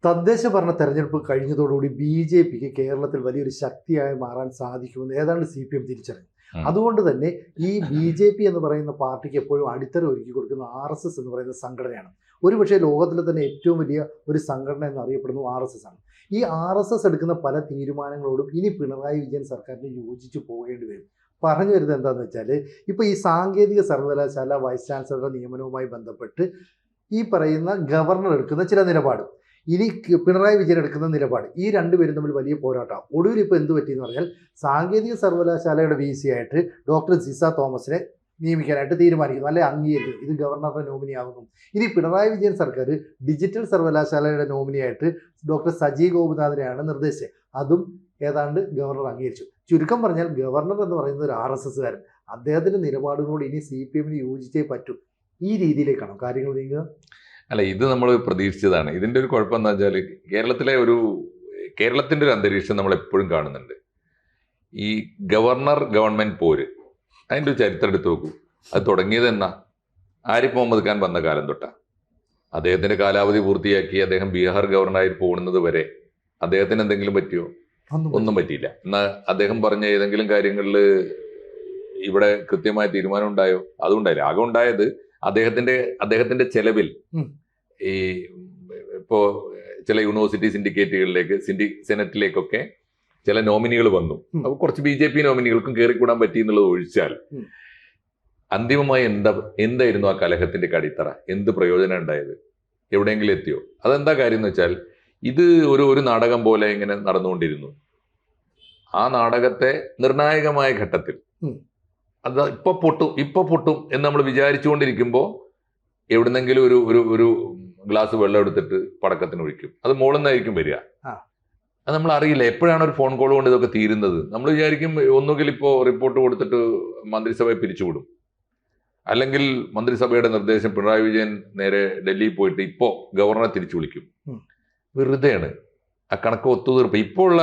തദ്ദേശ ഭരണ തെരഞ്ഞെടുപ്പ് കഴിഞ്ഞതോടുകൂടി BJPക്ക് കേരളത്തിൽ വലിയൊരു ശക്തിയായി മാറാൻ സാധിക്കുമെന്ന് ഏതാണ്ട് CPM തിരിച്ചറിഞ്ഞു. അതുകൊണ്ട് തന്നെ ഈ BJP എന്ന് പറയുന്ന പാർട്ടിക്ക് എപ്പോഴും അടിത്തറ ഒരുക്കി കൊടുക്കുന്ന RSS എന്ന് പറയുന്ന സംഘടനയാണ്. ഒരുപക്ഷെ ലോകത്തിലെ തന്നെ ഏറ്റവും വലിയ ഒരു സംഘടന എന്നറിയപ്പെടുന്നു RSS ആണ്. ഈ RSS എടുക്കുന്ന പല തീരുമാനങ്ങളോടും ഇനി പിണറായി വിജയൻ സർക്കാരിന് യോജിച്ചു പോകേണ്ടി വരും. പറഞ്ഞു വരുന്നത് എന്താണെന്ന് വെച്ചാൽ, ഇപ്പോൾ ഈ സാങ്കേതിക സർവകലാശാല വൈസ് ചാൻസലറുടെ നിയമനവുമായി ബന്ധപ്പെട്ട് ഈ പറയുന്ന ഗവർണർ എടുക്കുന്ന ചില നിലപാട്, ഇനി പിണറായി വിജയൻ എടുക്കുന്ന നിലപാട്, ഈ രണ്ടുപേരും തമ്മിൽ വലിയ പോരാട്ടമാണ്. ഒടുവിൽ ഇപ്പോൾ എന്ത് പറ്റിയെന്ന് പറഞ്ഞാൽ, സാങ്കേതിക സർവകലാശാലയുടെ VC ആയിട്ട് ഡോക്ടർ ജിസ തോമസിനെ നിയമിക്കാനായിട്ട് തീരുമാനിക്കുന്നു, അല്ലെ അംഗീകരിക്കുന്നു. ഇത് ഗവർണറുടെ നോമിനിയാകുന്നു. ഇനി പിണറായി വിജയൻ സർക്കാർ ഡിജിറ്റൽ സർവകലാശാലയുടെ നോമിനിയായിട്ട് ഡോക്ടർ സജി ഗോപിനാഥിനെയാണ് നിർദ്ദേശിച്ചത്. അതും ഏതാണ്ട് ഗവർണർ അംഗീകരിച്ചു. ചുരുക്കം പറഞ്ഞാൽ ഗവർണർ എന്ന് പറയുന്നത് ഒരു RSSകാരൻ. അദ്ദേഹത്തിൻ്റെ നിലപാടുകളോട് ഇനി CPMന് യോജിച്ചേ പറ്റൂ. ഈ രീതിയിലേക്കാണോ കാര്യങ്ങൾ നീങ്ങുക? അല്ല, ഇത് നമ്മൾ പ്രതീക്ഷിച്ചതാണ്. ഇതിൻ്റെ ഒരു കുഴപ്പം എന്താ വെച്ചാൽ, കേരളത്തിൻ്റെ ഒരു അന്തരീക്ഷം നമ്മൾ എപ്പോഴും കാണുന്നുണ്ട്. ഈ ഗവൺമെന്റ് പോര്, അതിൻ്റെ ഒരു ചരിത്രം എടുത്ത് നോക്കൂ. അത് തുടങ്ങിയത് എന്നാ? ആരിഫ് മുഹമ്മദ് ഖാൻ വന്ന കാലം തൊട്ടാ. അദ്ദേഹത്തിന്റെ കാലാവധി പൂർത്തിയാക്കി അദ്ദേഹം ബീഹാർ ഗവർണറായി പോകുന്നത് വരെ അദ്ദേഹത്തിന് എന്തെങ്കിലും പറ്റിയോ? ഒന്നും പറ്റിയില്ല. എന്നാൽ അദ്ദേഹം പറഞ്ഞ ഏതെങ്കിലും കാര്യങ്ങളിൽ ഇവിടെ കൃത്യമായ തീരുമാനം ഉണ്ടായോ? അതും ഉണ്ടായില്ല. ആകെ ഉണ്ടായത് അദ്ദേഹത്തിന്റെ ചെലവിൽ ഈ ഇപ്പോ ചില യൂണിവേഴ്സിറ്റി സിൻഡിക്കേറ്റുകളിലേക്ക് സെനറ്റിലേക്കൊക്കെ ചില നോമിനികൾ വന്നു. അപ്പൊ കുറച്ച് BJP നോമിനികൾക്കും കയറിക്കൂടാൻ പറ്റി എന്നുള്ളത് ഒഴിച്ചാൽ അന്തിമമായി എന്തായിരുന്നു ആ കലഹത്തിന്റെ അടിത്തറ? എന്ത് പ്രയോജനം ഉണ്ടായത്? എവിടെയെങ്കിലും എത്തിയോ? അതെന്താ കാര്യം എന്ന് വെച്ചാൽ, ഇത് ഒരു നാടകം പോലെ ഇങ്ങനെ നടന്നുകൊണ്ടിരുന്നു. ആ നാടകത്തെ നിർണായകമായ ഘട്ടത്തിൽ അത് ഇപ്പൊ പൊട്ടും എന്ന് നമ്മൾ വിചാരിച്ചുകൊണ്ടിരിക്കുമ്പോൾ എവിടുന്നെങ്കിലും ഒരു ഗ്ലാസ് വെള്ളം എടുത്തിട്ട് പടക്കത്തിന് ഒഴിക്കും. അത് മുകളിൽ നിന്നായിരിക്കും വരിക. അത് നമ്മൾ അറിയില്ല എപ്പോഴാണ് ഒരു ഫോൺ കോൾ കൊണ്ട് ഇതൊക്കെ തീരുന്നത്. നമ്മൾ വിചാരിക്കും ഒന്നുകിൽ ഇപ്പോൾ റിപ്പോർട്ട് കൊടുത്തിട്ട് മന്ത്രിസഭയെ പിരിച്ചുവിടും, അല്ലെങ്കിൽ മന്ത്രിസഭയുടെ നിർദ്ദേശം പിണറായി വിജയൻ നേരെ ഡൽഹിയിൽ പോയിട്ട് ഇപ്പോൾ ഗവർണറെ തിരിച്ചു വിളിക്കും. വെറുതെയാണ്. ആ കണക്ക് ഒത്തുതീർപ്പ് ഇപ്പോൾ ഉള്ള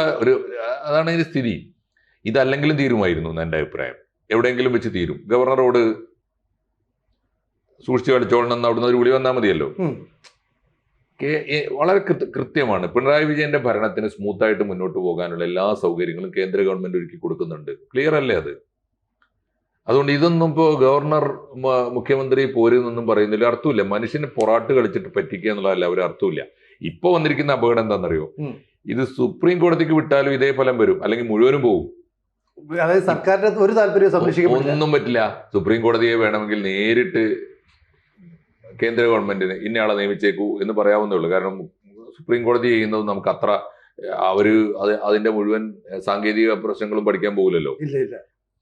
അതാണ് ഇതിന്റെ സ്ഥിതി. ഇതല്ലെങ്കിലും തീരുമായിരുന്നു എന്ന് എൻ്റെ അഭിപ്രായം. എവിടെയെങ്കിലും വെച്ച് തീരും. ഗവർണറോട് സൂക്ഷിച്ചു കളിച്ചോളണം എന്ന് അവിടുന്ന് ഒരു വിളി വന്നാൽ മതിയല്ലോ. വളരെ കൃത്യമാണ്. പിണറായി വിജയന്റെ ഭരണത്തിന് സ്മൂത്തായിട്ട് മുന്നോട്ട് പോകാനുള്ള എല്ലാ സൗകര്യങ്ങളും കേന്ദ്ര ഗവൺമെന്റ് ഒരുക്കി കൊടുക്കുന്നുണ്ട്. ക്ലിയർ അല്ലേ അത്? അതുകൊണ്ട് ഇതൊന്നും ഇപ്പോൾ ഗവർണർ മുഖ്യമന്ത്രി പോരെന്നൊന്നും പറയുന്നില്ല, അർത്ഥമില്ല. മനുഷ്യന് പൊറാട്ട് കളിച്ചിട്ട് പറ്റിക്കുക എന്നുള്ളതല്ല ഒരു അർത്ഥമില്ല. ഇപ്പൊ വന്നിരിക്കുന്ന അപകടം എന്താണെന്നറിയോ? ഇത് സുപ്രീം കോടതിക്ക് വിട്ടാലും ഇതേ ഫലം വരും, അല്ലെങ്കിൽ മുഴുവനും പോകും. അതായത് സർക്കാരിന്റെ ഒരു താല്പര്യം സംരക്ഷിക്കാൻ ഒന്നും പറ്റില്ല. സുപ്രീം കോടതിയെ വേണമെങ്കിൽ നേരിട്ട് കേന്ദ്ര ഗവൺമെന്റിന് ഇന്നയാളെ നിയമിച്ചേക്കൂ എന്ന് പറയാവുന്നേ ഉള്ളൂ. കാരണം സുപ്രീം കോടതി ചെയ്യുന്നത് നമുക്ക് അത്ര അതിന്റെ മുഴുവൻ സാങ്കേതിക പ്രശ്നങ്ങളും പഠിക്കാൻ പോകില്ലല്ലോ.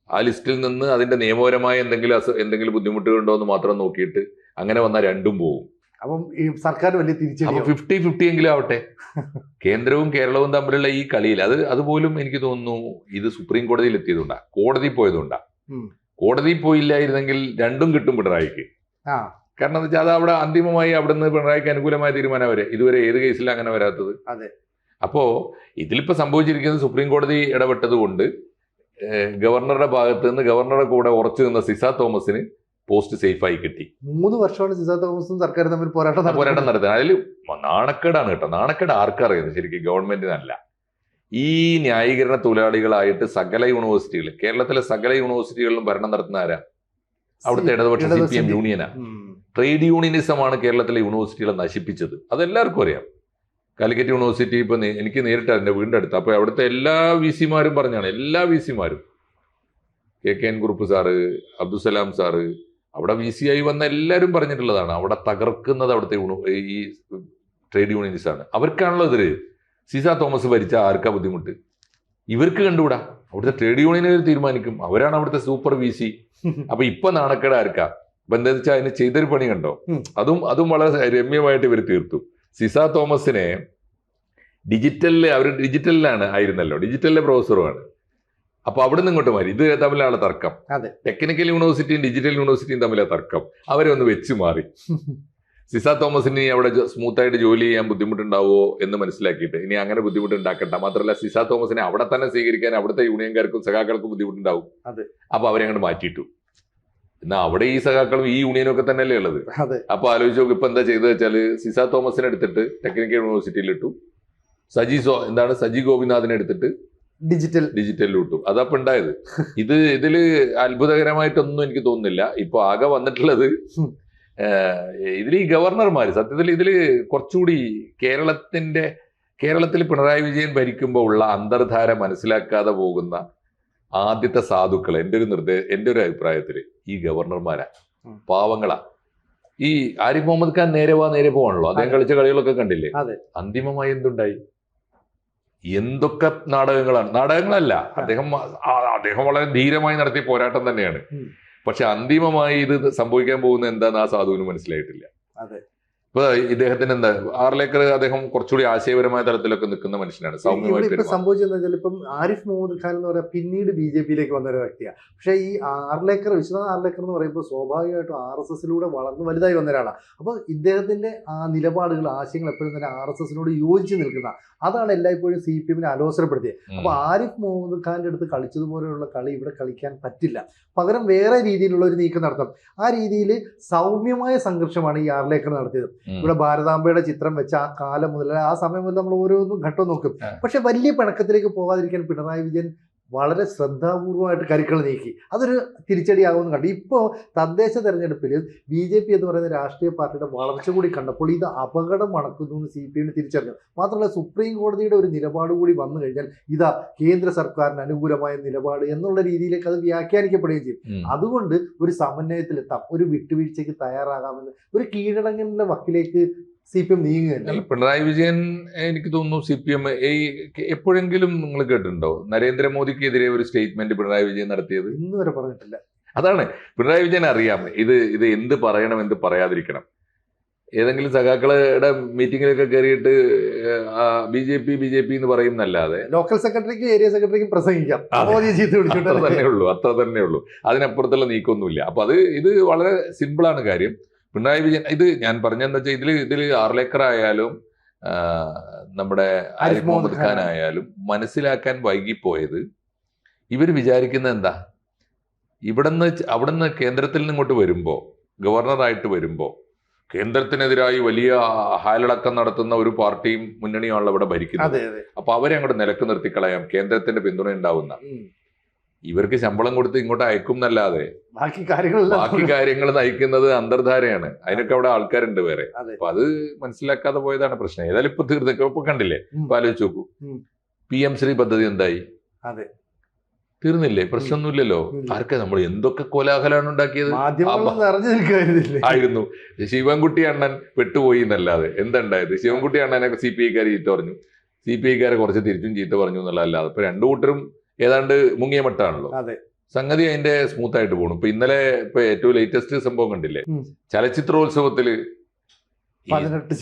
ആ ലിസ്റ്റിൽ നിന്ന് അതിന്റെ നിയമപരമായ എന്തെങ്കിലും ബുദ്ധിമുട്ടുകളുണ്ടോ എന്ന് മാത്രം നോക്കിയിട്ട് അങ്ങനെ വന്നാൽ രണ്ടും പോകും. അപ്പം ഈ സർക്കാർ വലിയ തിരിച്ചടി 50-50 എങ്കിലും ആവട്ടെ. കേന്ദ്രവും കേരളവും തമ്മിലുള്ള ഈ കളിയിൽ അതുപോലും എനിക്ക് തോന്നുന്നു ഇത് സുപ്രീം കോടതിയിൽ എത്തിയതുകൊണ്ടാ, കോടതി പോയതുകൊണ്ടാ. കോടതി പോയില്ലായിരുന്നെങ്കിൽ രണ്ടും കിട്ടും പിണറായിക്ക്. കാരണം എന്താ വെച്ചാൽ അത് അവിടെ അന്തിമമായി അവിടുന്ന് പിണറായിക്ക് അനുകൂലമായ തീരുമാനം വരെ ഇതുവരെ ഏത് കേസിലാണ് അങ്ങനെ വരാത്തത്? അതെ. അപ്പോ ഇതിലിപ്പോ സംഭവിച്ചിരിക്കുന്നത് സുപ്രീം കോടതി ഇടപെട്ടത് കൊണ്ട് ഗവർണറുടെ ഭാഗത്ത് നിന്ന് ഗവർണറുടെ കൂടെ ഉറച്ചു നിന്ന സിസ തോമസിന് പോസ്റ്റ് സേഫായി കിട്ടി. 3 വർഷമാണ് സിസ തോമസും സർക്കാരും തമ്മിൽ പോരാട്ടം നടത്തുന്നത്. അതിൽ നാണക്കേടാണ് കേട്ടോ. നാണക്കേട് ആർക്കറിയുന്നത്? ശരിക്കും ഗവൺമെന്റിനല്ല. ഈ ന്യായീകരണ തൊഴിലാളികളായിട്ട് സകല യൂണിവേഴ്സിറ്റികൾ, കേരളത്തിലെ സകല യൂണിവേഴ്സിറ്റികളിലും ഭരണം നടത്തുന്ന ആരാ? അവിടുത്തെ ഇടതുപക്ഷ CPM യൂണിയനാ. ട്രേഡ് യൂണിയനിസമാണ് കേരളത്തിലെ യൂണിവേഴ്സിറ്റികളെ നശിപ്പിച്ചത്. അതെല്ലാവർക്കും അറിയാം. കാലിക്കറ്റ് യൂണിവേഴ്സിറ്റി ഇപ്പൊ എനിക്ക് നേരിട്ട് എൻ്റെ വീടിൻ്റെ അടുത്ത്. അപ്പൊ അവിടുത്തെ എല്ലാ VCമാരും പറഞ്ഞാണ്, എല്ലാ VCമാരും, KN Kurup sir, Abdussalam sir, അവിടെ VC ആയി വന്ന എല്ലാവരും പറഞ്ഞിട്ടുള്ളതാണ്, അവിടെ തകർക്കുന്നത് അവിടുത്തെ ഈ ട്രേഡ് യൂണിയനിസാണ്. അവർക്കാണല്ലോ എതിര്. സിസ തോമസ് ഭരിച്ച ആർക്കാ ബുദ്ധിമുട്ട്? ഇവർക്ക് കണ്ടുകൂടാ. അവിടുത്തെ ട്രേഡ് യൂണിയനുകൾ തീരുമാനിക്കും. അവരാണ് അവിടുത്തെ സൂപ്പർ VC. അപ്പൊ ഇപ്പൊ നാണക്കേട് ആർക്കാ? അപ്പൊ എന്താ വെച്ചാൽ അതിന് ചെയ്തൊരു പണി കണ്ടോ? അതും വളരെ രമ്യമായിട്ട് ഇവർ തീർത്തു. സിസ തോമസിനെ ഡിജിറ്റലിലാണ് ആയിരുന്നല്ലോ, ഡിജിറ്റലിലെ പ്രൊഫസറുമാണ്. അപ്പൊ അവിടെ നിന്ന് ഇങ്ങോട്ട് മാറി. ഇത് തമ്മിലാണ് തർക്കം. ടെക്നിക്കൽ യൂണിവേഴ്സിറ്റിയും ഡിജിറ്റൽ യൂണിവേഴ്സിറ്റിയും തമ്മിലാണ് തർക്കം. അവരെ ഒന്ന് വെച്ച് മാറി. സിസ തോമസിന് അവിടെ സ്മൂത്തായിട്ട് ജോലി ചെയ്യാൻ ബുദ്ധിമുട്ടുണ്ടാവുമോ എന്ന് മനസ്സിലാക്കിയിട്ട് ഇനി അങ്ങനെ ബുദ്ധിമുട്ടുണ്ടാക്കണ്ട. മാത്രമല്ല സിസ തോമസിനെ അവിടെ തന്നെ സ്വീകരിക്കാൻ അവിടുത്തെ യൂണിയൻകാർക്കും സഖാക്കൾക്കും ബുദ്ധിമുട്ടുണ്ടാവും. അപ്പൊ അവരെ അങ്ങോട്ട് മാറ്റിയിട്ടു. എന്നാൽ അവിടെ ഈ സഖാക്കളും ഈ യൂണിയനും ഒക്കെ തന്നെയല്ലേ ഉള്ളത്. അതെ. അപ്പൊ ആലോചിച്ച് നോക്ക്, ഇപ്പൊ എന്താ ചെയ്തത് വെച്ചാല് സിസ തോമസിനെ എടുത്തിട്ട് ടെക്നിക്കൽ യൂണിവേഴ്സിറ്റിയിൽ ഇട്ടു, സജി ഗോപിനാഥിനെ എടുത്തിട്ട് ഡിജിറ്റലിൽ ഇട്ടു. അതപ്പൊ ഉണ്ടായത്. ഇതില് അത്ഭുതകരമായിട്ടൊന്നും എനിക്ക് തോന്നുന്നില്ല. ഇപ്പൊ ആകെ വന്നിട്ടുള്ളത് ഇതിൽ ഈ ഗവർണർമാര് സത്യത്തിൽ ഇതില് കുറച്ചുകൂടി കേരളത്തിൽ പിണറായി വിജയൻ ഭരിക്കുമ്പോൾ ഉള്ള അന്തർധാര മനസ്സിലാക്കാതെ പോകുന്ന ആദ്യത്തെ സാധുക്കൾ എന്റെ ഒരു അഭിപ്രായത്തില് ഈ ഗവർണർമാരാ. പാവങ്ങളാ. ഈ ആരിഫ് മുഹമ്മദ് ഖാൻ നേരെ പോവാണല്ലോ. അദ്ദേഹം കളിച്ച കളികളൊക്കെ കണ്ടില്ലേ? അന്തിമമായി എന്തുണ്ടായി? എന്തൊക്കെ നാടകങ്ങളല്ല. അദ്ദേഹം വളരെ ധീരമായി നടത്തിയ പോരാട്ടം തന്നെയാണ്. പക്ഷെ അന്തിമമായി ഇത് സംഭവിക്കാൻ പോകുന്ന എന്താന്ന് ആ സാധുവിന് മനസ്സിലായിട്ടില്ല. ഇപ്പൊ ഇദ്ദേഹത്തിന് എന്താ ആർലേക്കർ അദ്ദേഹം കുറച്ചുകൂടി ആശയപരമായ തലത്തിലൊക്കെ നിൽക്കുന്ന മനുഷ്യനാണ്. സൗമ്യമായിട്ട് സംഭവിച്ചെന്ന് വെച്ചാൽ ഇപ്പം ആരിഫ് മുഹമ്മദ് ഖാൻ എന്ന് പറയാൻ പിന്നീട് BJP-യിലേക്ക് വന്ന ഒരു വ്യക്തിയാണ്. പക്ഷേ ഈ വിശ്വനാഥ് ആർലേക്കർ എന്ന് പറയുമ്പോൾ സ്വാഭാവികമായിട്ടും RSS-ലൂടെ വളർന്ന് വലുതായി വന്ന ഒരാളാണ്. അപ്പോൾ ഇദ്ദേഹത്തിന്റെ ആ നിലപാടുകൾ, ആശയങ്ങൾ എപ്പോഴും തന്നെ RSS-നോട് യോജിച്ച് നിൽക്കുന്ന, അതാണ് എല്ലായ്പ്പോഴും CPM-നെ അലോസരപ്പെടുത്തിയത്. അപ്പോൾ ആരിഫ് മുഹമ്മദ് ഖാന്റെ അടുത്ത് കളിച്ചതുപോലെയുള്ള കളി ഇവിടെ കളിക്കാൻ പറ്റില്ല. പകരം വേറെ രീതിയിലുള്ള ഒരു നീക്കം നടത്തണം. ആ രീതിയിൽ സൗമ്യമായ സംഘർഷമാണ് ഈ ആർലേക്കർ നടത്തിയത്. ഇവിടെ ഭാരതാംബയുടെ ചിത്രം വെച്ച ആ കാലം മുതൽ, ആ സമയം മുതൽ നമ്മൾ ഓരോന്നും ഘട്ടം നോക്കും. പക്ഷെ വലിയ പിണക്കത്തിലേക്ക് പോകാതിരിക്കാൻ പിണറായി വിജയൻ വളരെ ശ്രദ്ധാപൂർവമായിട്ട് കരുക്കൾ നീക്കി. അതൊരു തിരിച്ചടിയാകുമെന്ന് കണ്ടു. ഇപ്പോൾ തദ്ദേശ തെരഞ്ഞെടുപ്പിൽ BJP എന്ന് പറയുന്ന രാഷ്ട്രീയ പാർട്ടിയുടെ വളർച്ച കൂടി കണ്ടപ്പോൾ ഇത് അപകടം മണക്കുന്നു എന്ന് CPM തിരിച്ചറിഞ്ഞു. മാത്രമല്ല സുപ്രീം കോടതിയുടെ ഒരു നിലപാട് കൂടി വന്നു കഴിഞ്ഞാൽ ഇതാ കേന്ദ്ര സർക്കാരിന് അനുകൂലമായ നിലപാട് എന്നുള്ള രീതിയിലേക്ക് അത് വ്യാഖ്യാനിക്കപ്പെടുകയും ചെയ്യും. അതുകൊണ്ട് ഒരു സമന്വയത്തിലെത്താം, ഒരു വിട്ടുവീഴ്ചയ്ക്ക് തയ്യാറാകാമെന്ന്, ഒരു കീഴടങ്ങലിന്റെ വക്കിലേക്ക് CPM നീങ്ങുകയല്ല. പിണറായി വിജയൻ എനിക്ക് തോന്നുന്നു CPM എപ്പോഴെങ്കിലും നിങ്ങൾ കേട്ടിട്ടുണ്ടോ നരേന്ദ്രമോദിക്കെതിരെ ഒരു സ്റ്റേറ്റ്മെന്റ് പിണറായി വിജയൻ നടത്തിയത്? ഇന്ന് വരെ പറഞ്ഞിട്ടില്ല. അതാണ് പിണറായി വിജയൻ അറിയാം ഇത് എന്ത് പറയണം എന്ത് പറയാതിരിക്കണം. ഏതെങ്കിലും സഖാക്കളുടെ മീറ്റിങ്ങിലൊക്കെ കയറിയിട്ട് BJP എന്ന് പറയുന്നല്ലാതെ ലോക്കൽ സെക്രട്ടറിക്കും ഏരിയ സെക്രട്ടറിക്കും പ്രസംഗിക്കാം. അത്ര തന്നെ ഉള്ളൂ. അതിനപ്പുറത്തുള്ള നീക്കമൊന്നുമില്ല. അപ്പൊ ഇത് വളരെ സിമ്പിളാണ് കാര്യം. പിണറായി വിജയൻ ഇത് ഞാൻ പറഞ്ഞെന്താ വെച്ചാൽ ഇതിൽ ആർലേക്കർ ആയാലും നമ്മുടെ ആരിഫ് മുഹമ്മദ് ഖാൻ ആയാലും മനസ്സിലാക്കാൻ വൈകിപ്പോയത്, ഇവർ വിചാരിക്കുന്നത് എന്താ, അവിടുന്ന് കേന്ദ്രത്തിൽ നിന്ന് ഇങ്ങോട്ട് വരുമ്പോ, ഗവർണറായിട്ട് വരുമ്പോ കേന്ദ്രത്തിനെതിരായി വലിയ ഹാലടക്കം നടത്തുന്ന ഒരു പാർട്ടിയും മുന്നണിയാണല്ലോ ഇവിടെ ഭരിക്കുന്നത്. അപ്പൊ അവരെ അങ്ങോട്ട് നിലക്ക് നിർത്തിക്കളയാം, കേന്ദ്രത്തിന്റെ പിന്തുണ ഉണ്ടാവുന്ന. ഇവർക്ക് ശമ്പളം കൊടുത്ത് ഇങ്ങോട്ട് അയക്കും എന്നല്ലാതെ ബാക്കി കാര്യങ്ങൾ നയിക്കുന്നത് അന്തർധാരയാണ്. അതിനൊക്കെ അവിടെ ആൾക്കാരുണ്ട് വേറെ. അപ്പൊ അത് മനസ്സിലാക്കാതെ പോയതാണ് പ്രശ്നം. ഏതായാലും ഇപ്പൊ തീർന്നൊക്കെ കണ്ടില്ലേ? ഇപ്പൊ ആലോചിച്ച് നോക്കൂ, PM ശ്രീ പദ്ധതി എന്തായി? തീർന്നില്ലേ? പ്രശ്നമൊന്നുമില്ലല്ലോ. ആർക്കാ നമ്മൾ എന്തൊക്കെ കോലാഹലമാണ് ഉണ്ടാക്കിയത് ആയിരുന്നു. ശിവൻകുട്ടി അണ്ണൻ പെട്ടുപോയി എന്നല്ലാതെ എന്തുണ്ടായത്? ശിവൻകുട്ടി അണ്ണനൊക്കെ CPI-ക്കാർ ചീത്ത പറഞ്ഞു, CPI-ക്കാരെ കുറച്ച് തിരിച്ചും ചീത്ത പറഞ്ഞു എന്നുള്ളതല്ലാതെ ഇപ്പൊ രണ്ടു കൂട്ടരും ഏതാണ്ട് മുങ്ങിയ മട്ടാണല്ലോ. സംഗതി അതിന്റെ സ്മൂത്ത് ആയിട്ട് പോകണം. ഇന്നലെ ഏറ്റവും ലേറ്റസ്റ്റ് സംഭവം കണ്ടില്ലേ? ചലച്ചിത്രോത്സവത്തില്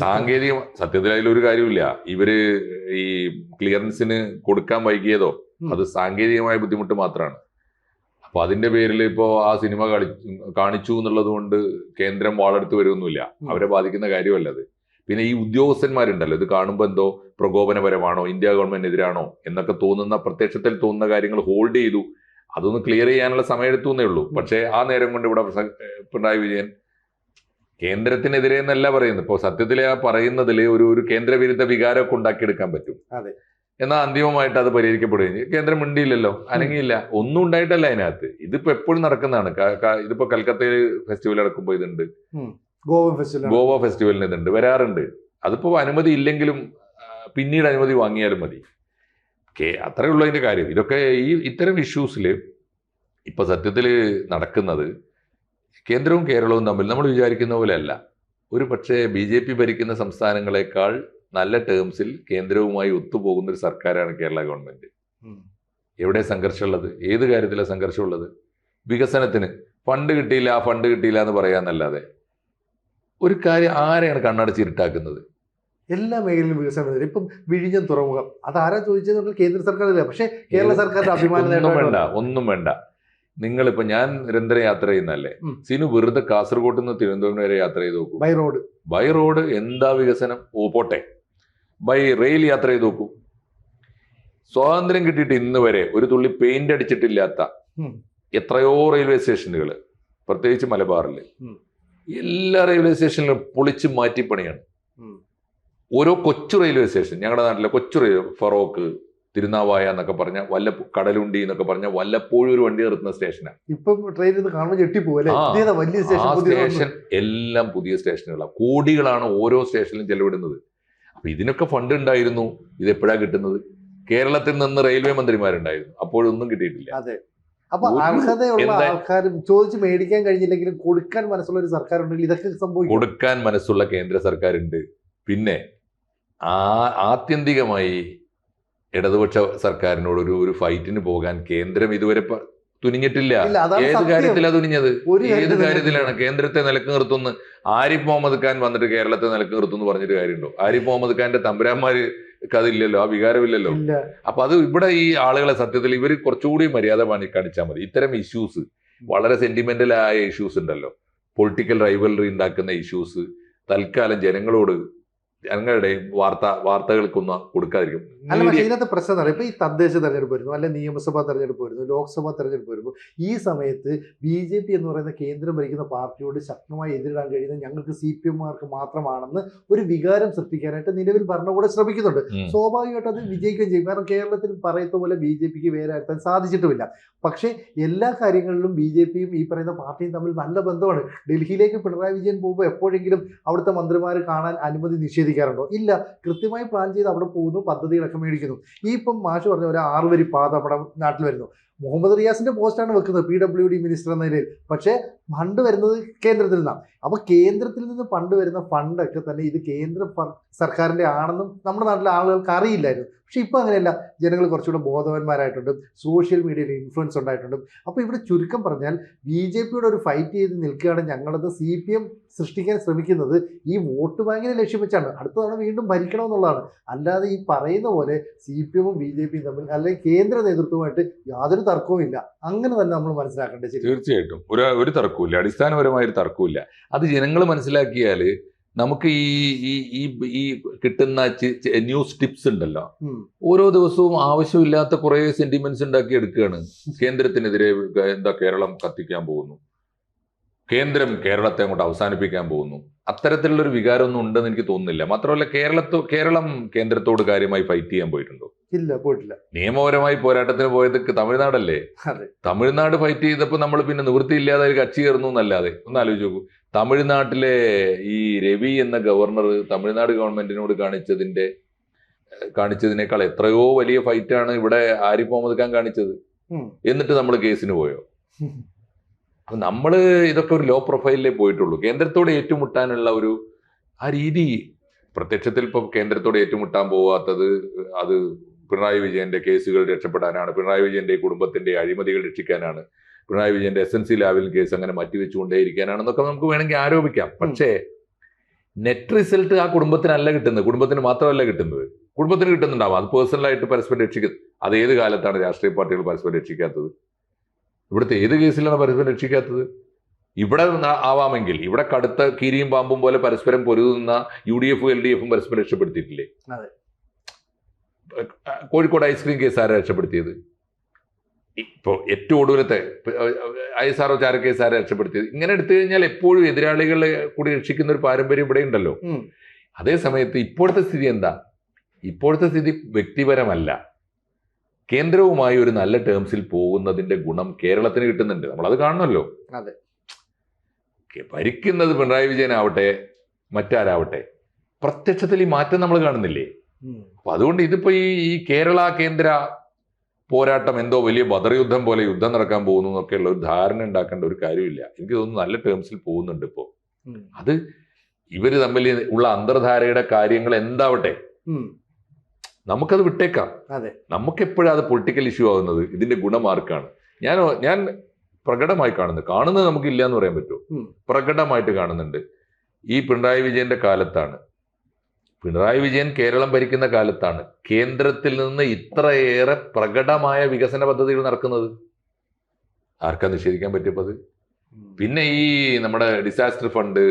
സാങ്കേതിക സത്യത്തിൽ അതിലൊരു കാര്യമില്ല. ഇവര് ഈ ക്ലിയറൻസിന് കൊടുക്കാൻ വൈകിയതോ അത് സാങ്കേതികമായ ബുദ്ധിമുട്ട് മാത്രമാണ്. അപ്പൊ അതിന്റെ പേരിൽ ഇപ്പോ ആ സിനിമ കാണിച്ചു എന്നുള്ളത് കൊണ്ട് കേന്ദ്രം വാളെടുത്ത് വരുമൊന്നുമില്ല. അവരെ ബാധിക്കുന്ന കാര്യമല്ല അത്. പിന്നെ ഈ ഉദ്യോഗസ്ഥന്മാരുണ്ടല്ലോ, ഇത് കാണുമ്പോൾ എന്തോ പ്രകോപനപരമാണോ, ഇന്ത്യ ഗവൺമെന്റിനെതിരാണോ എന്നൊക്കെ തോന്നുന്ന, പ്രത്യക്ഷത്തിൽ തോന്നുന്ന കാര്യങ്ങൾ ഹോൾഡ് ചെയ്തു. അതൊന്ന് ക്ലിയർ ചെയ്യാനുള്ള സമയം എടുത്തു എന്നേ ഉള്ളൂ. പക്ഷേ ആ നേരം കൊണ്ട് ഇവിടെ പിണറായി വിജയൻ കേന്ദ്രത്തിനെതിരെ എന്നല്ല പറയുന്നത്. ഇപ്പോൾ സത്യത്തിൽ ആ പറയുന്നതിൽ ഒരു കേന്ദ്രവിരുദ്ധ വികാരമൊക്കെ ഉണ്ടാക്കിയെടുക്കാൻ പറ്റും. എന്നാൽ അന്തിമമായിട്ട് അത് പരിഹരിക്കപ്പെടുകയും കേന്ദ്രം മിണ്ടിയില്ലല്ലോ, അനങ്ങിയില്ല, ഒന്നും ഉണ്ടായിട്ടല്ല അതിനകത്ത്. ഇതിപ്പോ എപ്പോഴും നടക്കുന്നതാണ്. ഇതിപ്പോ കൽക്കത്തയിൽ ഫെസ്റ്റിവൽ നടക്കുമ്പോൾ ഇതുണ്ട്, ഗോവ ഫെസ്റ്റിവലിന് ഇതുണ്ട്, വരാറുണ്ട്. അതിപ്പോ അനുമതി ഇല്ലെങ്കിലും പിന്നീട് അനുമതി വാങ്ങിയാലും മതി. അത്രേ ഉള്ളൂ അതിന്റെ കാര്യം. ഇതൊക്കെ ഇത്തരം ഇഷ്യൂസിൽ ഇപ്പൊ സത്യത്തിൽ നടക്കുന്നത് കേന്ദ്രവും കേരളവും തമ്മിൽ നമ്മൾ വിചാരിക്കുന്ന പോലെ അല്ല. ഒരു പക്ഷേ BJP ഭരിക്കുന്ന സംസ്ഥാനങ്ങളെക്കാൾ നല്ല ടേംസിൽ കേന്ദ്രവുമായി ഒത്തുപോകുന്ന ഒരു സർക്കാരാണ് കേരള ഗവൺമെന്റ്. എവിടെ സംഘർഷമുള്ളത്? ഏത് കാര്യത്തിലാണ് സംഘർഷമുള്ളത്? വികസനത്തിന് ഫണ്ട് കിട്ടിയില്ല എന്ന് പറയാന്നല്ലാതെ ഒരു കാര്യം ആരെയാണ് കണ്ണടച്ചിരുട്ടാക്കുന്നത്? എല്ലാ മേഖലയിലും വികസനം. ഇപ്പം വിഴിഞ്ഞം തുറമുഖം അതാരാ ചോദിച്ചത്? കേന്ദ്ര സർക്കാരില്ല. പക്ഷേ കേരള സർക്കാരിന്റെ അഭിമാനം ഒന്നും വേണ്ട. നിങ്ങളിപ്പോ ഞാൻ നിരന്തരം യാത്ര ചെയ്യുന്നല്ലേ, സിനു വെറുതെ കാസർഗോഡ് നിന്ന് തിരുവനന്തപുരം വരെ യാത്ര ചെയ്ത് നോക്കൂ. ബൈ റോഡ് എന്താ വികസനം? പോട്ടെ, ബൈ റെയിൽ യാത്ര ചെയ്ത് നോക്കൂ. സ്വാതന്ത്ര്യം കിട്ടിയിട്ട് ഇന്ന് വരെ ഒരു തുള്ളി പെയിന്റ് അടിച്ചിട്ടില്ലാത്ത എത്രയോ റെയിൽവേ സ്റ്റേഷനുകൾ പ്രത്യേകിച്ച് മലബാറിൽ ഉം. എല്ലാ റെയിൽവേ സ്റ്റേഷനിലും പൊളിച്ച് മാറ്റി പണിയാണ്. ഉം. ഓരോ കൊച്ചു റെയിൽവേ സ്റ്റേഷൻ, ഞങ്ങളുടെ നാട്ടിലെ കൊച്ചു ഫറോക്ക്, തിരുനാവായ എന്നൊക്കെ പറഞ്ഞ കടലുണ്ടി എന്നൊക്കെ പറഞ്ഞ വല്ലപ്പോഴും ഒരു വണ്ടി നിർത്തുന്ന സ്റ്റേഷനാണ്. ഇപ്പം ട്രെയിനിൽ കാണുമ്പോൾ ഞെട്ടിപ്പോകും അല്ലേ? വലിയ ആ സ്റ്റേഷൻ സ്റ്റേഷൻ എല്ലാം പുതിയ സ്റ്റേഷനുകളാണ്. കോടികളാണ് ഓരോ സ്റ്റേഷനിലും ചെലവിടുന്നത്. അപ്പൊ ഇതിനൊക്കെ ഫണ്ട് ഉണ്ടായിരുന്നു. ഇത് എപ്പോഴാണ് കിട്ടുന്നത്? കേരളത്തിൽ നിന്ന് റെയിൽവേ മന്ത്രിമാരുണ്ടായിരുന്നു, അപ്പോഴൊന്നും കിട്ടിയിട്ടില്ല. അതെ. അപ്പൊ അർഹതയുള്ള ആൾക്കാരും ചോദിച്ച് മേടിക്കാൻ കഴിഞ്ഞില്ലെങ്കിലും കൊടുക്കാൻ മനസ്സുള്ള ഒരു സർക്കാർ ഉണ്ടെങ്കിൽ ഇതൊക്കെ സംഭവിക്കും. കൊടുക്കാൻ മനസ്സുള്ള കേന്ദ്ര സർക്കാരുണ്ട്. പിന്നെ ആത്യന്തികമായി ഇടതുപക്ഷ സർക്കാരിനോട് ഒരു ഫൈറ്റിന് പോകാൻ കേന്ദ്രം ഇതുവരെ തുനിഞ്ഞിട്ടില്ല. ഏത് കാര്യത്തിലാണ് തുനിഞ്ഞത്? ഏത് കാര്യത്തിലാണ്? കേന്ദ്രത്തെ നിലക്ക് നിർത്തുന്നു. ആരിഫ് മുഹമ്മദ് ഖാൻ വന്നിട്ട് കേരളത്തെ നിലക്ക് നിർത്തുന്നു പറഞ്ഞിട്ട് കാര്യമുണ്ടോ? ആരിഫ് മുഹമ്മദ് ഖാന്റെ തമ്പുരാന്മാര് അതില്ലല്ലോ, ആ വികാരമില്ലല്ലോ. അപ്പൊ അത് ഇവിടെ ഈ ആളുകളെ സത്യത്തിൽ ഇവർ കുറച്ചുകൂടി മര്യാദ കാണിച്ചാൽ മതി. ഇത്തരം ഇഷ്യൂസ്, വളരെ സെന്റിമെന്റലായ ഇഷ്യൂസ് ഉണ്ടല്ലോ, പൊളിറ്റിക്കൽ റൈവലറി ഉണ്ടാക്കുന്ന ഇഷ്യൂസ് തൽക്കാലം ജനങ്ങളുടെ വാർത്തകൾക്കൊന്നും കൊടുക്കാതിരിക്കും. അല്ല, പക്ഷേ ഇതിനകത്ത് പ്രശ്നം എന്താ? ഇപ്പൊ ഈ തദ്ദേശ തെരഞ്ഞെടുപ്പ് വരുന്നു, അല്ലെ നിയമസഭാ തെരഞ്ഞെടുപ്പ് വരുന്നു, ലോക്സഭാ തെരഞ്ഞെടുപ്പ് വരുമ്പോൾ ഈ സമയത്ത് BJP എന്ന് പറയുന്ന കേന്ദ്രം ഭരിക്കുന്ന പാർട്ടിയോട് ശക്തമായി എതിരിടാൻ കഴിയുന്നത് ഞങ്ങൾക്ക് CPM-മാർക്ക് മാത്രമാണെന്ന് ഒരു വികാരം സൃഷ്ടിക്കാനായിട്ട് നിലവിൽ ഭരണകൂടം ശ്രമിക്കുന്നുണ്ട്. സ്വാഭാവികമായിട്ട് അത് വിജയിക്കുകയും ചെയ്യും. കാരണം കേരളത്തിൽ പറയുന്ന പോലെ BJPക്ക് വേറെ ആക്കാൻ സാധിച്ചിട്ടുമില്ല. പക്ഷേ എല്ലാ കാര്യങ്ങളിലും BJPയും ഈ പറയുന്ന പാർട്ടിയും തമ്മിൽ നല്ല ബന്ധമാണ്. ഡൽഹിയിലേക്ക് പിണറായി വിജയൻ പോകുമ്പോൾ എപ്പോഴെങ്കിലും അവിടുത്തെ മന്ത്രിമാർ കാണാൻ അനുമതി നിഷേധിക്കാറുണ്ടോ? ഇല്ല. കൃത്യമായി പ്ലാൻ ചെയ്ത് അവിടെ പോകുന്നു, പദ്ധതികളൊക്കെ മേടിക്കുന്നു. ഈ ഇപ്പം മാഷ് പറഞ്ഞ ഒരു 6 വരി പാത നമ്മുടെ നാട്ടിൽ വരുന്നു. മുഹമ്മദ് റിയാസിന്റെ പോസ്റ്റാണ് വെക്കുന്നത് PWD മിനിസ്റ്റർ എന്ന നിലയിൽ. പക്ഷേ ഫണ്ട് വരുന്നത് കേന്ദ്രത്തിൽ നിന്നാണ്. അപ്പൊ കേന്ദ്രത്തിൽ നിന്ന് ഫണ്ട് വരുന്ന ഫണ്ടൊക്കെ തന്നെ ഇത് കേന്ദ്ര സർക്കാരിന്റെ ആണെന്നും നമ്മുടെ നാട്ടിലെ ആളുകൾക്ക് അറിയില്ലായിരുന്നു. പക്ഷെ ഇപ്പൊ അങ്ങനെയല്ല. ജനങ്ങൾ കുറച്ചുകൂടെ ബോധവാന്മാരായിട്ടുണ്ട്, സോഷ്യൽ മീഡിയയിൽ ഇൻഫ്ലുവൻസ് ഉണ്ടായിട്ടുണ്ട്. അപ്പൊ ഇവിടെ ചുരുക്കം പറഞ്ഞാൽ BJPയോട് ഒരു ഫൈറ്റ് ചെയ്ത് നിൽക്കുകയാണ് ഞങ്ങളത്. CPM സൃഷ്ടിക്കാൻ ശ്രമിക്കുന്നത് ഈ വോട്ട് ബാങ്കിനെ ലക്ഷ്യം വെച്ചാണ്. അടുത്ത തവണ വീണ്ടും ഭരിക്കണമെന്നുള്ളതാണ്. അല്ലാതെ ഈ പറയുന്ന പോലെ CPM-ഉം BJPയും തമ്മിൽ അല്ലെങ്കിൽ കേന്ദ്ര നേതൃത്വമായിട്ട് യാതൊരു തർക്കവും ഇല്ല. അങ്ങനെ തന്നെ നമ്മൾ മനസ്സിലാക്കേണ്ടത്. തീർച്ചയായിട്ടും ഒരു തർക്കവുമില്ല, അടിസ്ഥാനപരമായ ഒരു തർക്കവുമില്ല. അത് ജനങ്ങൾ മനസ്സിലാക്കിയാൽ നമുക്ക് ഈ കിട്ടുന്ന ന്യൂസ് ടിപ്സ് ഉണ്ടല്ലോ, ഓരോ ദിവസവും ആവശ്യമില്ലാത്ത കുറെ സെന്റിമെന്റ്സ് ഉണ്ടാക്കി എടുക്കുകയാണ്. കേന്ദ്രത്തിനെതിരെ കേരളം കത്തിക്കാൻ പോകുന്നു, കേന്ദ്രം കേരളത്തെ അങ്ങോട്ട് അവസാനിപ്പിക്കാൻ പോകുന്നു. അത്തരത്തിലുള്ളൊരു വികാരമൊന്നും ഉണ്ടെന്ന് എനിക്ക് തോന്നുന്നില്ല. മാത്രമല്ല കേരളം കേന്ദ്രത്തോട് കാര്യമായി ഫൈറ്റ് ചെയ്യാൻ പോയിട്ടുണ്ടോ? ഇല്ല, പോയിട്ടില്ല. നിയമപരമായി പോരാട്ടത്തിന് പോയത് തമിഴ്നാടല്ലേ? തമിഴ്നാട് ഫൈറ്റ് ചെയ്തപ്പോൾ നമ്മൾ പിന്നെ നിവൃത്തിയില്ലാതെ ഒരു കക്ഷി ചേർന്നു എന്നല്ലാതെ. ഒന്ന് ആലോചിച്ച് നോക്കൂ. തമിഴ്നാട്ടിലെ ഈ രവി എന്ന ഗവർണർ തമിഴ്നാട് ഗവൺമെന്റിനോട് കാണിച്ചതിനേക്കാൾ എത്രയോ വലിയ ഫൈറ്റാണ് ഇവിടെ ആരിഫ് മുഹമ്മദ് ഖാൻ കാണിച്ചത്. എന്നിട്ട് നമ്മൾ കേസിന് പോയോ? അപ്പൊ നമ്മള് ഇതൊക്കെ ഒരു ലോ പ്രൊഫൈലിലേ പോയിട്ടുള്ളൂ. കേന്ദ്രത്തോട് ഏറ്റുമുട്ടാനുള്ള ആ രീതി പ്രത്യക്ഷത്തിൽ ഇപ്പൊ കേന്ദ്രത്തോട് ഏറ്റുമുട്ടാൻ പോവാത്തത് അത് പിണറായി വിജയന്റെ കേസുകൾ രക്ഷപ്പെടാനാണ്, പിണറായി വിജയന്റെ കുടുംബത്തിന്റെ അഴിമതികൾ രക്ഷിക്കാനാണ്, പിണറായി വിജയന്റെ SNC ലാവലിൻ കേസ് അങ്ങനെ മാറ്റിവെച്ചുകൊണ്ടേയിരിക്കാനാണെന്നൊക്കെ നമുക്ക് വേണമെങ്കിൽ ആരോപിക്കാം. പക്ഷേ നെറ്റ് റിസൾട്ട് ആ കുടുംബത്തിനല്ല കിട്ടുന്നത്, കുടുംബത്തിന് മാത്രമല്ല കിട്ടുന്നത്, കുടുംബത്തിന് കിട്ടുന്നുണ്ടാവും. അത് പേഴ്സണലായിട്ട് പരസ്പരം രക്ഷിക്കുന്നത്. അത് ഏത് കാലത്താണ് രാഷ്ട്രീയ പാർട്ടികൾ പരസ്പരം രക്ഷിക്കാത്തത്? ഇവിടുത്തെ ഏത് കേസിലാണ് പരസ്പരം രക്ഷിക്കാത്തത്? ഇവിടെ ആവാമെങ്കിൽ ഇവിടെ കടുത്ത കീരിയും പാമ്പും പോലെ പരസ്പരം പൊരുതുന്ന UDF-ഉം LDF-ഉം പരസ്പരം രക്ഷപ്പെടുത്തിയിട്ടില്ലേ? കോഴിക്കോട് ഐസ്ക്രീം കേസ് ആരാ രക്ഷപ്പെടുത്തിയത്? ഇപ്പോൾ ഏറ്റവും ഒടുവിലത്തെ ISRO ചാരക്കേസ് ആരാ രക്ഷപ്പെടുത്തിയത്? ഇങ്ങനെ എടുത്തു കഴിഞ്ഞാൽ എപ്പോഴും എതിരാളികളെ കൂടി രക്ഷിക്കുന്ന ഒരു പാരമ്പര്യം ഇവിടെ ഉണ്ടല്ലോ. അതേ സമയത്ത് ഇപ്പോഴത്തെ സ്ഥിതി എന്താ? ഇപ്പോഴത്തെ സ്ഥിതി വ്യക്തിപരമല്ല, കേന്ദ്രവുമായി ഒരു നല്ല ടേംസിൽ പോകുന്നതിന്റെ ഗുണം കേരളത്തിന് കിട്ടുന്നുണ്ട്. നമ്മളത് കാണണമല്ലോ. ഭരിക്കുന്നത് പിണറായി വിജയനാവട്ടെ മറ്റാരാവട്ടെ, പ്രത്യക്ഷത്തിൽ ഈ മാറ്റം നമ്മൾ കാണുന്നില്ലേ? അപ്പൊ അതുകൊണ്ട് ഇതിപ്പോ ഈ കേരള കേന്ദ്ര പോരാട്ടം എന്തോ വലിയ ബദർ യുദ്ധം പോലെ യുദ്ധം നടക്കാൻ പോകുന്നു എന്നൊക്കെയുള്ള ഒരു ധാരണ ഉണ്ടാക്കേണ്ട ഒരു കാര്യമില്ല. എനിക്ക് തോന്നുന്നു നല്ല ടേംസിൽ പോകുന്നുണ്ട് ഇപ്പോ. അത് ഇവര് തമ്മിൽ ഉള്ള അന്തർധാരയുടെ കാര്യങ്ങൾ എന്താവട്ടെ, നമുക്കത് വിട്ടേക്കാം. നമുക്ക് എപ്പോഴാണ് അത് പൊളിറ്റിക്കൽ ഇഷ്യൂ ആകുന്നത്? ഇതിന്റെ ഗുണം ആർക്കാണ്? ഞാൻ പ്രകടമായി കാണുന്നത് നമുക്കില്ല എന്ന് പറയാൻ പറ്റുമോ? പ്രകടമായിട്ട് കാണുന്നുണ്ട്. ഈ പിണറായി വിജയന്റെ കാലത്താണ്, പിണറായി വിജയൻ കേരളം ഭരിക്കുന്ന കാലത്താണ് കേന്ദ്രത്തിൽ നിന്ന് ഇത്രയേറെ പ്രകടമായ വികസന പദ്ധതികൾ നടക്കുന്നത്. ആർക്കാ നിഷേധിക്കാൻ പറ്റിയപ്പോ അത്? പിന്നെ ഈ നമ്മുടെ ഡിസാസ്റ്റർ ഫണ്ട്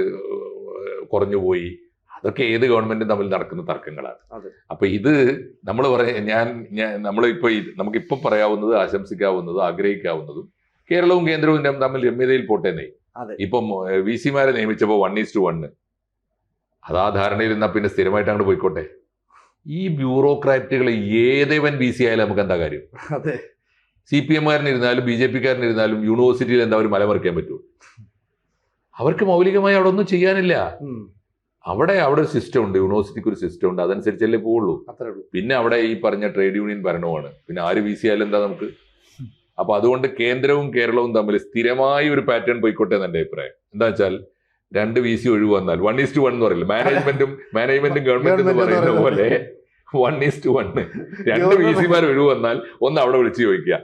കുറഞ്ഞുപോയി, അതൊക്കെ ഏത് ഗവൺമെന്റും തമ്മിൽ നടക്കുന്ന തർക്കങ്ങളാണ്. അപ്പൊ ഇത് നമ്മൾ നമുക്കിപ്പോ പറയാവുന്നത്, ആശംസിക്കാവുന്നതും ആഗ്രഹിക്കാവുന്നതും കേരളവും കേന്ദ്രവും തമ്മിൽ രമ്യതയിൽ പോട്ടേന്നേ. അതെ. ഇപ്പം VC-മാരെ നിയമിച്ചപ്പോൾ 1:1 അതാ ധാരണയിൽ നിന്നാ പിന്നെ സ്ഥിരമായിട്ട് അങ്ങോട്ട് പോയിക്കോട്ടെ. ഈ ബ്യൂറോക്രാറ്റുകൾ ഏതേവൻ VC ആയാലും നമുക്ക് എന്താ കാര്യം? അതെ. CPM-കാരനിരുന്നാലും BJP-കാരനിരുന്നാലും യൂണിവേഴ്സിറ്റിയിൽ എന്താ ഒരു മലമറിക്കാൻ പറ്റുമോ? അവർക്ക് മൗലികമായി അവിടെ ഒന്നും ചെയ്യാനില്ല. അവിടെ ഒരു സിസ്റ്റം ഉണ്ട്, യൂണിവേഴ്സിറ്റിക്ക് ഒരു സിസ്റ്റം ഉണ്ട്, അതനുസരിച്ചല്ലേ പോവുള്ളൂ. പിന്നെ അവിടെ ഈ പറഞ്ഞ ട്രേഡ് യൂണിയൻ ഭരണമാണ്. പിന്നെ ആര് VC ആയാലും എന്താ നമുക്ക്? അപ്പൊ അതുകൊണ്ട് കേന്ദ്രവും കേരളവും തമ്മിൽ സ്ഥിരമായി ഒരു പാറ്റേൺ പോയിക്കോട്ടെ എന്ന് എന്റെ അഭിപ്രായം. എന്താ വെച്ചാൽ 2 VC ഒഴിവ് വന്നാൽ 1:1 എന്ന് പറയില്ല, മാനേജ്മെന്റും ഗവൺമെന്റും എന്ന് പറയുന്ന പോലെ 1:1 2 VC-മാർ ഒഴിവ് വന്നാൽ ഒന്ന് അവിടെ വിളിച്ചു ചോദിക്കുക,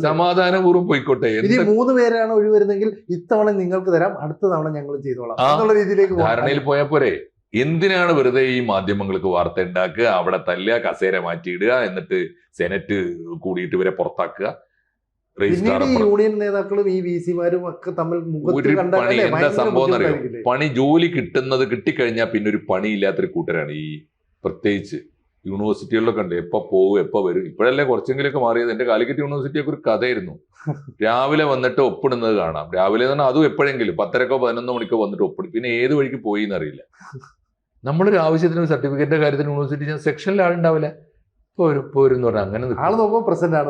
സമാധാനപൂർവ്വം പോയിക്കോട്ടെ. 3 പേരാണ് ഒഴിവ് വരുന്നെങ്കിൽ ഇത്തവണ നിങ്ങൾക്ക് തരാം, അടുത്ത തവണ ഞങ്ങൾ ചെയ്തോളാം എന്നുള്ള രീതിയിലേക്ക് ധാരണയിൽ പോയാൽ പോരെ. എന്തിനാണ് വെറുതെ ഈ മാധ്യമങ്ങൾക്ക് വാർത്ത ഉണ്ടാക്കുക, അവിടെ തല്ലുക, കസേര മാറ്റിയിടുക, എന്നിട്ട് സെനറ്റ് കൂടിയിട്ട് ഇവരെ പുറത്താക്കുക? യൂണിയൻ നേതാക്കളും ഈ VC-മാരും ഒക്കെ തമ്മിൽ ഒരു പണി എന്താ സംഭവം എന്നറിയോ? പണി ജോലി കിട്ടിക്കഴിഞ്ഞാൽ പിന്നെ ഒരു പണിയില്ലാത്തൊരു കൂട്ടരാണ് ഈ, പ്രത്യേകിച്ച് യൂണിവേഴ്സിറ്റികളിലൊക്കെ ഉണ്ട്. എപ്പോ പോകും എപ്പോ വരും. ഇപ്പോഴല്ലേ കുറച്ചെങ്കിലൊക്കെ മാറിയത്. എന്റെ കാലിക്കറ്റ് യൂണിവേഴ്സിറ്റിയൊക്കെ ഒരു കഥയായിരുന്നു. രാവിലെ വന്നിട്ട് ഒപ്പിടുന്നത് കാണാം. രാവിലെ തന്നെ അതും എപ്പോഴെങ്കിലും 10:00-ഓ 11 മണിക്കോ വന്നിട്ട് ഒപ്പിടും. പിന്നെ ഏത് വഴിക്ക് പോയി എന്നറിയില്ല. നമ്മളൊരു ആവശ്യത്തിന് സർട്ടിഫിക്കറ്റിന്റെ കാര്യത്തിന് യൂണിവേഴ്സിറ്റി സെക്ഷനിൽ ആളുണ്ടാവില്ല, പോരും എന്ന് പറഞ്ഞാൽ അങ്ങനെ ആള് നോക്കുമ്പോൾ പ്രസന്റ് ആണ്.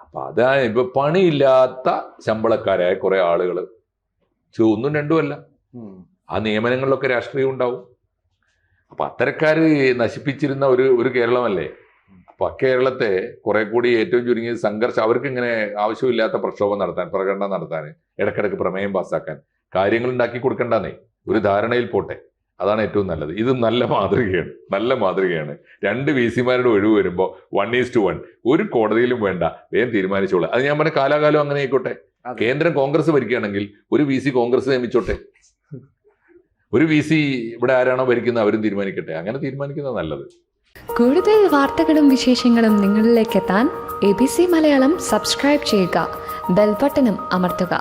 അപ്പൊ അതായത് ഇപ്പൊ പണിയില്ലാത്ത ശമ്പളക്കാരായ കുറെ ആളുകൾ, 1ഉം 2ഉം അല്ല, ആ നിയമനങ്ങളിലൊക്കെ രാഷ്ട്രീയം ഉണ്ടാവും. അപ്പൊ അത്തരക്കാര് നശിപ്പിച്ചിരുന്ന ഒരു കേരളമല്ലേ. അപ്പൊ കേരളത്തെ കുറെ കൂടി ഏറ്റവും ചുരുങ്ങിയ സംഘർഷം, അവർക്ക് ഇങ്ങനെ ആവശ്യമില്ലാത്ത പ്രക്ഷോഭം നടത്താൻ, പ്രകടനം നടത്താൻ, ഇടക്കിടക്ക് പ്രമേയം പാസ്സാക്കാൻ, കാര്യങ്ങൾ ഉണ്ടാക്കി കൊടുക്കണ്ടെന്നേ, ഒരു ധാരണയിൽ പോട്ടെ. അതാണ് ഏറ്റവും നല്ലത്. ഇത് നല്ല മാതൃകയാണ്. 2 VC-മാരുടെ ഒഴിവ് വരുമ്പോൾ 1:1 ഒരു കോടതിയിലും വേണ്ട, വേഗം തീരുമാനിച്ചോളൂ. അത് ഞാൻ പറഞ്ഞ കാലാകാലം അങ്ങനെ ആയിക്കോട്ടെ. കേന്ദ്രം കോൺഗ്രസ് ഭരിക്കുകയാണെങ്കിൽ ഒരു VC കോൺഗ്രസ് നിയമിച്ചോട്ടെ, ഒരു VC ഇവിടെ ആരാണോ ഭരിക്കുന്നത് അവരും തീരുമാനിക്കട്ടെ. അങ്ങനെ തീരുമാനിക്കുന്നത് നല്ലത്. കൂടുതൽ വാർത്തകളും വിശേഷങ്ങളും നിങ്ങളിലേക്ക് എത്താൻ ABC മലയാളം സബ്സ്ക്രൈബ് ചെയ്യുക, ബെൽ ബട്ടണും അമർത്തുക.